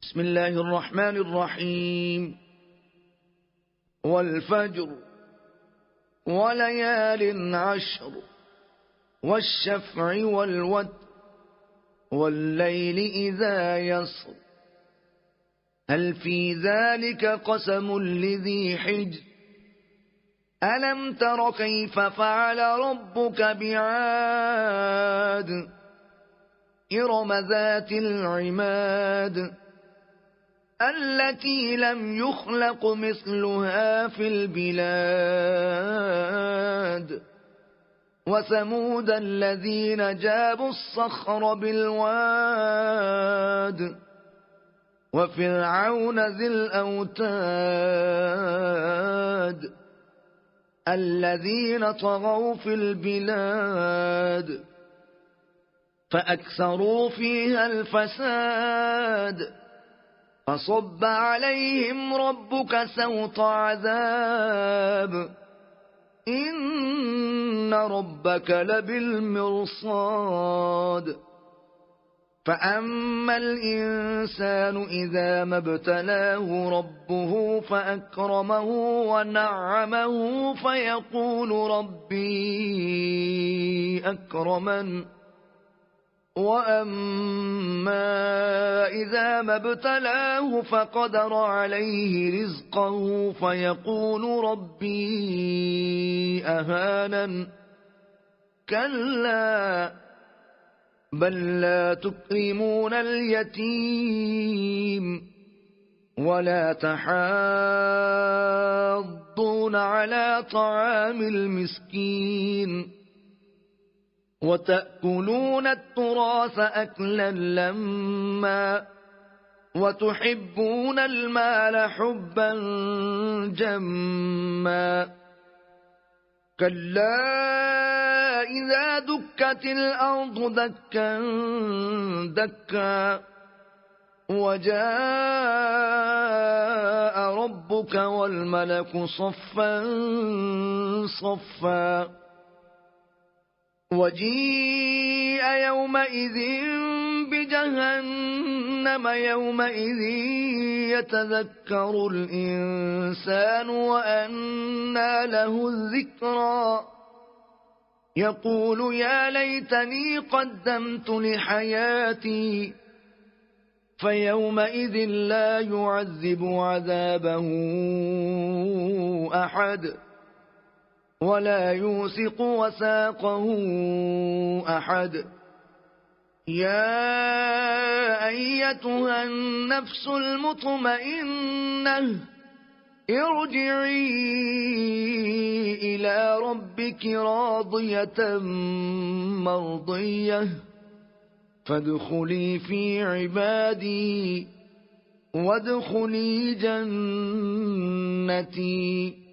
بسم الله الرحمن الرحيم. والفجر وليال عشر والشفع والوتر والليل إذا يسر هل في ذلك قسم لذي حجر ألم تر كيف فعل ربك بعاد إرم ذات العماد التي لم يخلق مثلها في البلاد وثمود الذين جابوا الصخر بالواد وفرعون ذي الأوتاد الذين طغوا في البلاد فأكثروا فيها الفساد فصب عليهم ربك سوط عذاب إن ربك لبالمرصاد فأما الإنسان إذا ما ابتلاه ربه فأكرمه ونعمه فيقول ربي أكرمن وأما إذا ما ابتلاه فقدر عليه رزقه فيقول ربي أهانن كلا بل لا تكرمون اليتيم ولا تحاضون على طعام المسكين وتأكلون التراث أكلا لما وتحبون المال حبا جما كلا إذا دكت الأرض دكا دكا وجاء ربك والملك صفا صفا وجيء يومئذ بجهنم يومئذ يتذكر الإنسان وأنى له الذكرى يقول يا ليتني قدمت لحياتي فيومئذ لا يعذب عذابه أحد ولا يوثق وثاقه أحد يا أيتها النفس المطمئنة ارجعي إلى ربك راضية مرضية فادخلي في عبادي وادخلي جنتي.